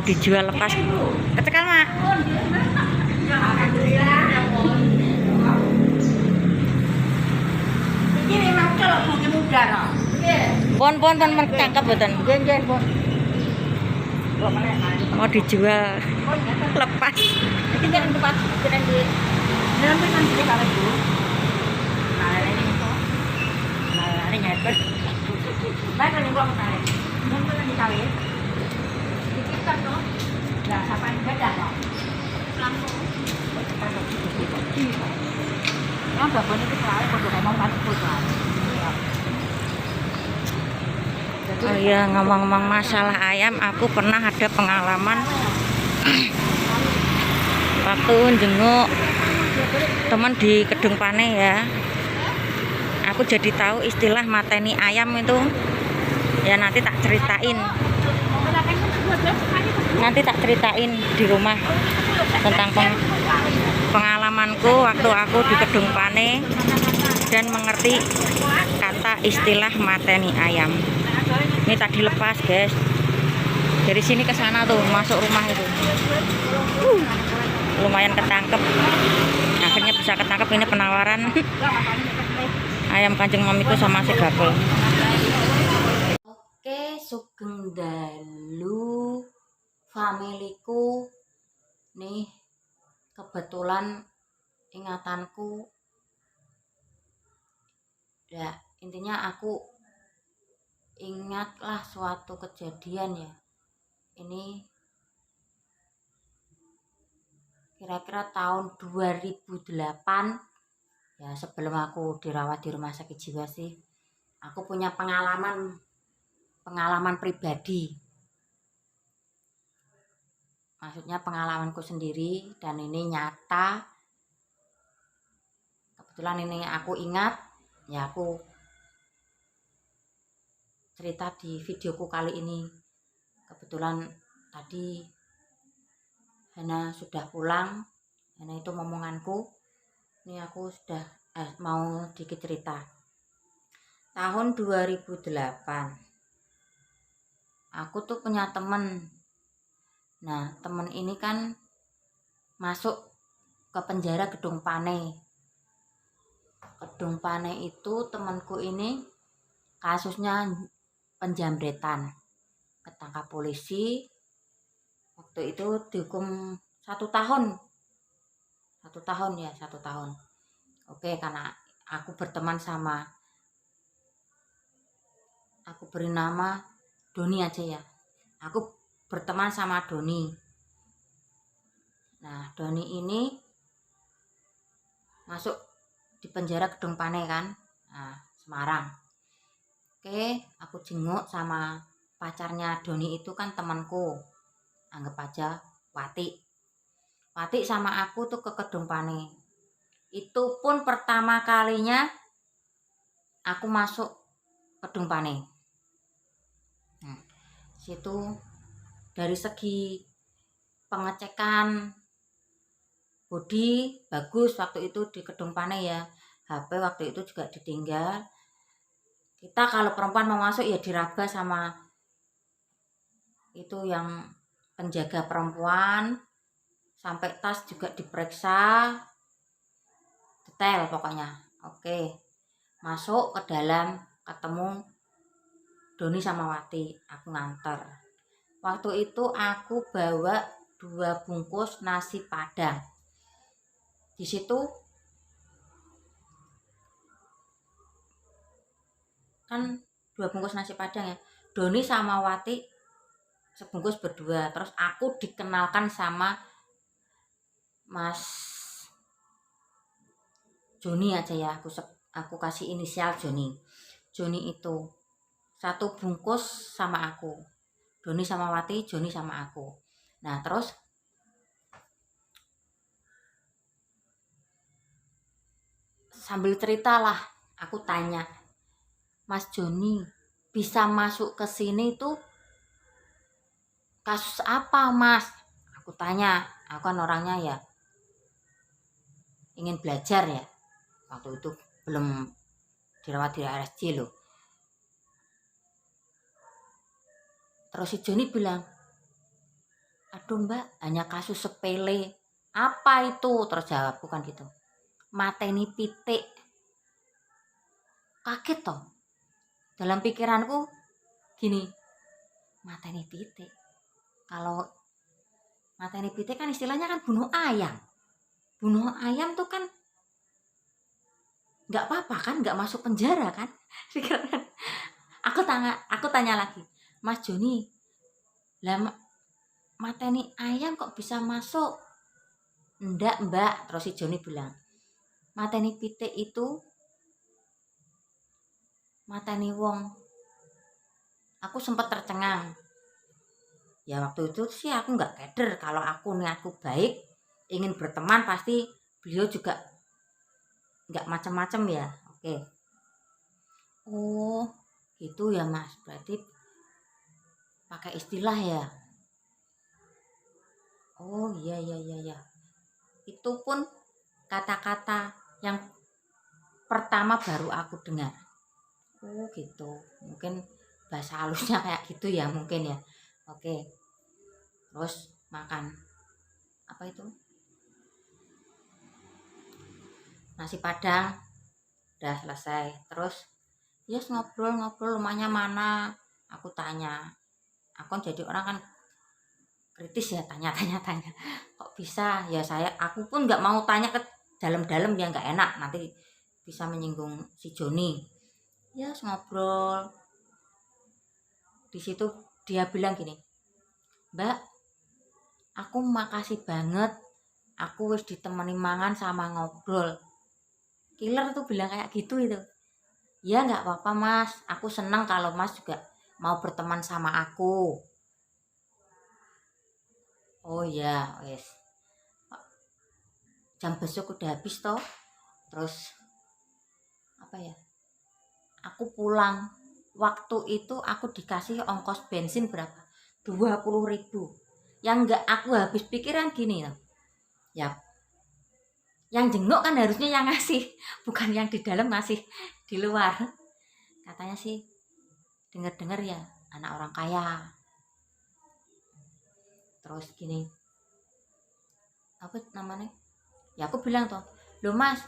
dijual lepas. Kecekal mak. Ini memang kalau bunga muda loh. Pon cakep betul. Gen pon. Mau dijual lepas. Ini jangan tempat keren di. Nanti nanti kalau itu. Nah ini itu. Nah ini nyetut. Baik kalau gua kali. Nanti nanti kali. Kita tuh. Nah siapa yang beda loh. Langsung. Yang babon itu soalnya kalau ngomong pasti puluhan. Oh iya, ngomong-ngomong masalah ayam, aku pernah ada pengalaman waktu jenguk teman di Kedung Pane ya. Aku jadi tahu istilah mateni ayam itu. Ya nanti tak ceritain. Nanti tak ceritain di rumah tentang pengalamanku waktu aku di Kedung Pane dan mengerti kata istilah mateni ayam. Ini tadi lepas guys, dari sini ke sana tuh masuk rumah itu. Lumayan ketangkep, akhirnya bisa ketangkep. Ini penawaran ayam Kanjeng Mamiku sama si Gapel. Oke, sugeng dalu familiku nih, kebetulan ingatanku ya, intinya aku ingatlah suatu kejadian ya. Ini kira-kira tahun 2008 ya, sebelum aku dirawat di rumah sakit jiwa sih. Aku punya pengalaman pribadi. Maksudnya pengalamanku sendiri dan ini nyata. Kebetulan ini aku ingat ya, aku cerita di videoku kali ini. Kebetulan tadi Hana sudah pulang. Hana itu momonganku. Ini aku sudah mau dikit cerita. Tahun 2008 aku tuh punya temen. Nah temen ini kan masuk ke penjara Kedung Pane. Kedung Pane itu temanku ini kasusnya penjamretan, ketangkap polisi. Waktu itu dihukum 1 tahun. 1 tahun ya, 1 tahun. Oke, karena aku berteman sama, aku beri nama Doni aja ya. Aku berteman sama Doni. Nah Doni ini masuk di penjara Kedung Pane kan, nah, Semarang. Oke, aku jenguk sama pacarnya Doni itu kan temanku, anggap aja Wati. Wati sama aku tuh ke Kedung Pane. Itu pun pertama kalinya aku masuk Kedung Pane. Nah, situ dari segi pengecekan bodi bagus waktu itu di Kedung Pane ya. HP waktu itu juga ditinggal. Kita kalau perempuan mau masuk ya diraba sama itu yang penjaga perempuan, sampai tas juga diperiksa detail pokoknya. Oke, masuk ke dalam, ketemu Doni sama Wati, aku nganter. Waktu itu aku bawa 2 bungkus nasi padang. Di situ kan 2 bungkus nasi padang ya, Doni sama Wati sebungkus berdua. Terus aku dikenalkan sama Mas Joni aja ya, aku kasih inisial Joni. Joni itu 1 bungkus sama aku, Doni sama Wati, Joni sama aku. Nah terus sambil cerita lah, aku tanya, Mas Joni bisa masuk ke sini tuh kasus apa Mas? Aku tanya, aku kan orangnya ya ingin belajar ya. Waktu itu belum dirawat di RSJ loh. Terus si Joni bilang, Aduh mbak, hanya kasus sepele. Apa itu? Terus jawabku kan gitu. Mateni pitik. Kaget toh. Dalam pikiranku gini, mateni pitik. Kalau mateni pitik kan istilahnya kan bunuh ayam. Bunuh ayam tuh kan nggak apa-apa kan, nggak masuk penjara kan. Pikiran. Aku tanya lagi, Mas Joni, lah mateni ayam kok bisa masuk? Ndak mbak, terus si Joni bilang, mateni pitik itu mateni wong. Aku sempat tercengang. Ya waktu itu sih aku nggak keder, kalau aku niatku baik, ingin berteman pasti beliau juga nggak macam-macam ya. Oke. Oh gitu ya mas, berarti pakai istilah ya. Oh iya iya iya iya. Itu pun kata-kata yang pertama baru aku dengar. Oh gitu, mungkin bahasa halusnya kayak gitu ya mungkin ya. Oke, terus makan apa itu, nasi padang, udah selesai. Terus yes ngobrol-ngobrol, rumahnya mana, aku tanya. Aku kan jadi orang kan kritis ya, tanya kok bisa ya. Aku pun nggak mau tanya ke dalam-dalam ya, nggak enak nanti bisa menyinggung si Joni. Ya ngobrol di situ, dia bilang gini, mbak aku makasih banget, aku wis ditemani mangan sama ngobrol. Killer tuh bilang kayak gitu itu. Ya nggak apa-apa mas, aku senang kalau mas juga mau berteman sama aku. Oh ya wes, jam besok udah habis toh. Terus apa ya, aku pulang, waktu itu aku dikasih ongkos bensin berapa, 20.000. Yang nggak aku habis pikiran gini ya, yang jenguk kan harusnya yang ngasih, bukan yang di dalam ngasih di luar. Katanya sih dengar-dengar ya anak orang kaya. Terus gini, apa namanya, ya aku bilang toh, loh mas,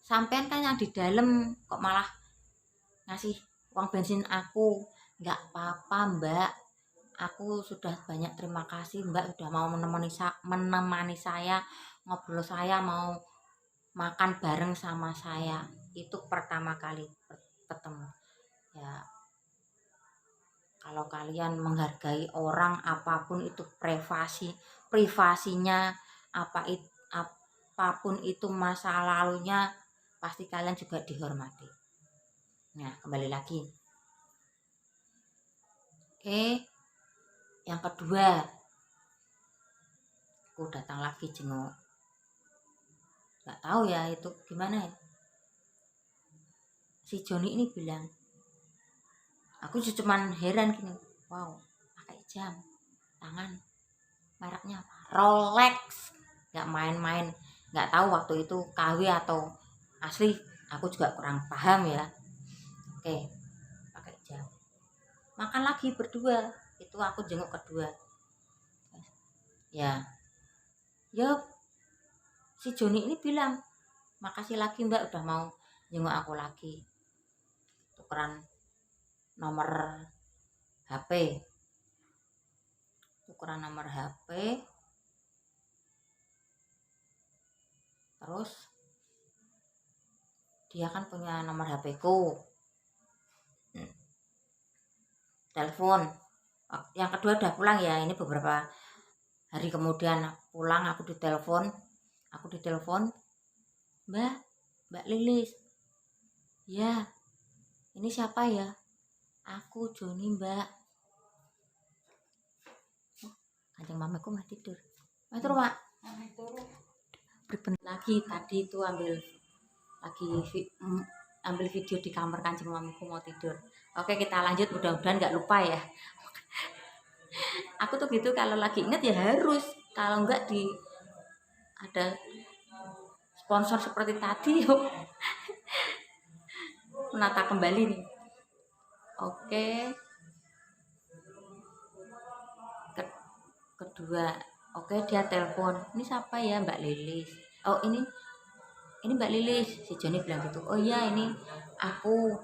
sampean kan yang di dalam kok malah ngasih uang bensin aku. Nggak apa-apa mbak, aku sudah banyak terima kasih mbak udah mau menemani saya ngobrol, saya mau makan bareng sama saya. Itu pertama kali ketemu ya. Kalau kalian menghargai orang, apapun itu privasinya, apapun itu masa lalunya, pasti kalian juga dihormati. Nah kembali lagi, oke, yang kedua aku datang lagi jenguk. Nggak tahu ya itu gimana ya, si Joni ini bilang, aku cuman heran gini, wow pakai jam tangan mereknya apa, Rolex, nggak main-main. Nggak tahu waktu itu KW atau asli, aku juga kurang paham ya. Oke, pakai jam, makan lagi berdua. Itu aku jenguk kedua ya. Ya si Joni ini bilang, makasih lagi mbak udah mau jenguk aku lagi, tukeran nomor HP, terus dia kan punya nomor HP ku, telepon. Yang kedua udah pulang ya, ini beberapa hari kemudian pulang, aku ditelepon, mbak Lilis, ya ini siapa ya, aku Joni mbak. Kanjeng mamaku mah tidur. Itu mak berbentuk lagi tadi itu ambil video di kamar kanjeng mamaku mau tidur. Oke kita lanjut, mudah-mudahan nggak lupa ya. Aku tuh gitu kalau lagi inget ya harus, kalau enggak ada sponsor seperti tadi yuk menata kembali nih. Oke, kedua, oke dia telepon, ini siapa ya, Mbak Lilis. Oh ini Mbak Lilis, si Joni bilang gitu. Oh iya ini aku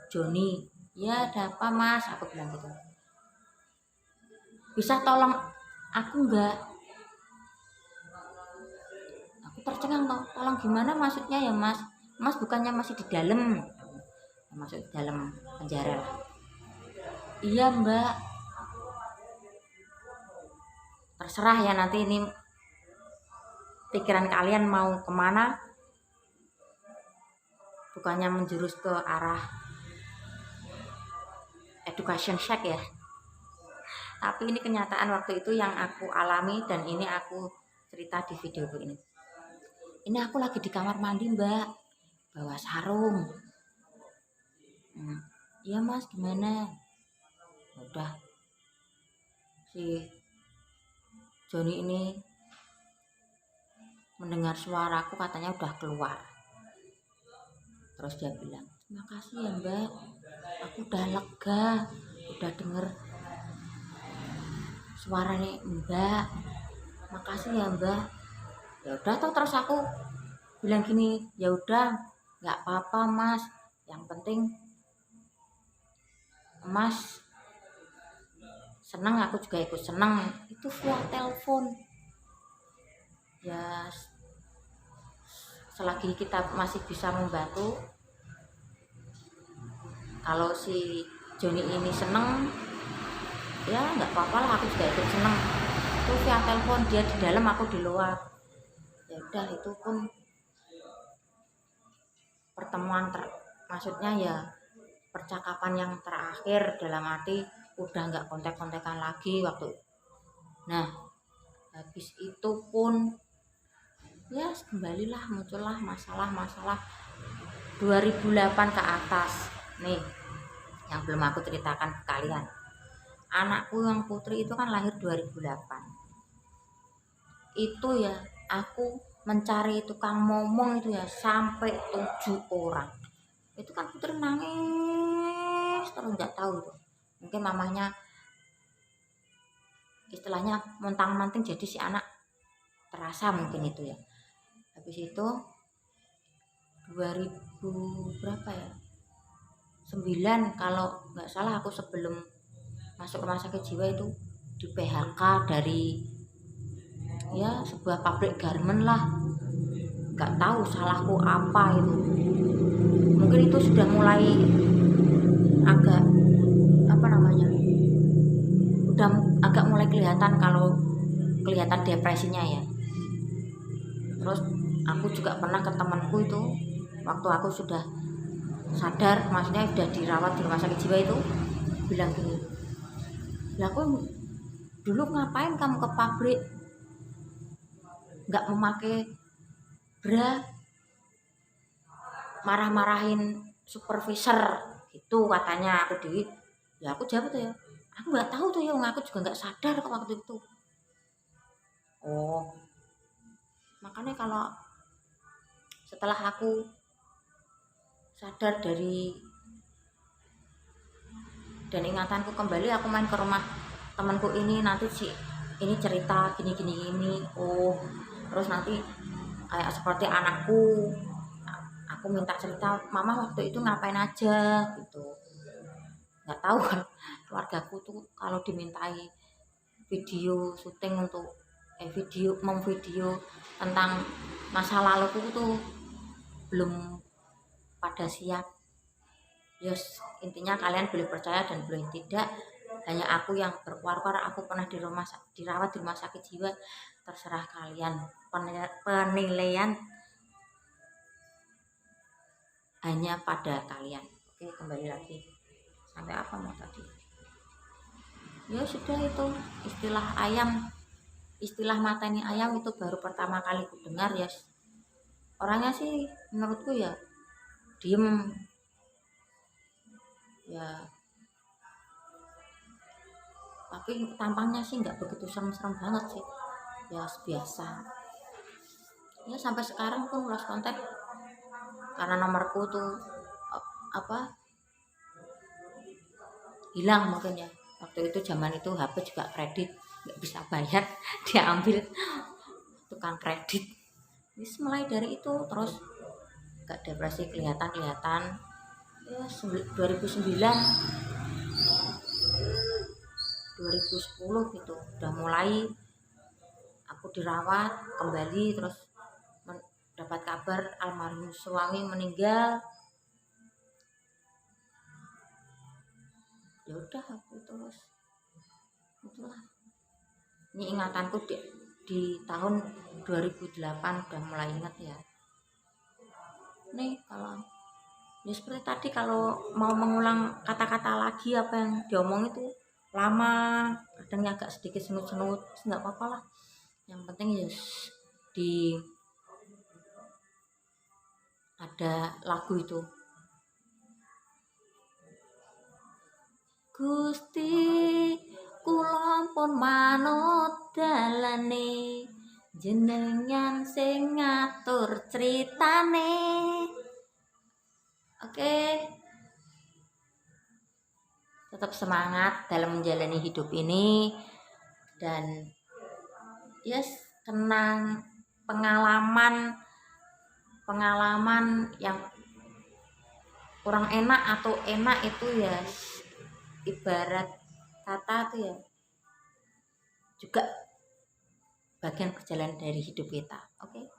Joni. Ya ada apa mas, aku bilang gitu. Bisa tolong aku enggak? Aku tercengang toh, tolong gimana maksudnya ya mas? Mas bukannya masih di dalam? Masuk di dalam penjara lah. Iya mbak, terserah ya nanti ini pikiran kalian mau kemana, bukannya menjurus ke arah education shack ya, tapi ini kenyataan waktu itu yang aku alami dan ini aku cerita di videoku ini aku lagi di kamar mandi mbak, bawa sarung. Iya mas gimana, udah si Joni ini mendengar suaraku katanya udah keluar. Terus dia bilang, terima kasih ya mbak, aku udah lega, udah denger suaranya mbak, makasih ya mbak. Ya udah tuh, terus aku bilang gini, ya udah nggak apa-apa mas, yang penting mas seneng, aku juga ikut seneng. Itu via telepon ya, selagi kita masih bisa membantu. Kalau si Joni ini seneng ya nggak apa-apa lah, aku juga ikut seneng. Itu via telepon, dia di dalam aku di luar. Ya udah, itu pun pertemuan maksudnya ya percakapan yang terakhir, dalam arti udah nggak kontak-kontakan lagi waktu. Nah habis itu pun ya kembalilah muncullah masalah 2008 ke atas nih yang belum aku ceritakan ke kalian. Anakku yang putri itu kan lahir 2008. Itu ya aku mencari tukang momong itu ya sampai 7 orang. Itu kan putri nangis terus, nggak tahu itu. Mungkin mamanya istilahnya montang-manting, jadi si anak terasa mungkin itu ya. Habis itu 2000 berapa ya, 9 kalau nggak salah, aku sebelum masuk rumah sakit jiwa itu di PHK dari ya sebuah pabrik garment lah. Nggak tahu salahku apa itu, mungkin itu sudah mulai agak udah agak mulai kelihatan, kalau kelihatan depresinya ya. Terus aku juga pernah ke temanku itu waktu aku sudah sadar, maksudnya sudah dirawat di rumah sakit jiwa, itu bilang gini, lah aku dulu ngapain kamu ke pabrik nggak memakai bra, marah-marahin supervisor gitu katanya. Aku dewi ya, aku jawab tuh ya, aku nggak tahu tuh ya, aku juga nggak sadar kok waktu itu. Oh makanya kalau setelah aku sadar dan ingatanku kembali, aku main ke rumah temanku ini, nanti si ini cerita gini. Oh terus nanti kayak seperti anakku, aku minta cerita, mama waktu itu ngapain aja gitu. Nggak tahu kan keluargaku tuh kalau dimintai video syuting untuk memvideo tentang masa laluku tuh belum pada siap. Yes, intinya kalian boleh percaya dan boleh tidak, hanya aku yang berkuar-kuar aku pernah dirawat di rumah sakit jiwa. Terserah kalian, penilaian hanya pada kalian. Oke, kembali lagi sampai apa mau tadi, ya sudah, itu istilah mateni ayam itu baru pertama kali ku dengar ya. Orangnya sih menurutku ya diem ya, tapi tampangnya sih nggak begitu serem-serem banget sih ya, biasa ya. Sampai sekarang pun lost contact karena nomorku tuh hilang mungkin ya. Waktu itu zaman itu HP juga kredit, nggak bisa bayar, dia ambil tukang kredit. Terus mulai dari itu terus gak depresi kelihatan ya 2009 2010 gitu udah mulai aku dirawat kembali, terus dapat kabar almarhum suami meninggal. Ya udah aku terus itulah, ini ingatanku di tahun 2008 udah mulai ingat ya. Nih kalau ya seperti tadi, kalau mau mengulang kata-kata lagi apa yang diomong itu lama, kadang agak sedikit senut-senut, nggak apa-apa lah. Yang penting ya di ada lagu itu, Gusti kula pun manut dalane, jenengan sing ngatur ceritane. Oke, tetap semangat dalam menjalani hidup ini, dan yes, kenang pengalaman yang kurang enak atau enak itu ya ibarat kata tuh ya juga bagian perjalanan dari hidup kita. Oke.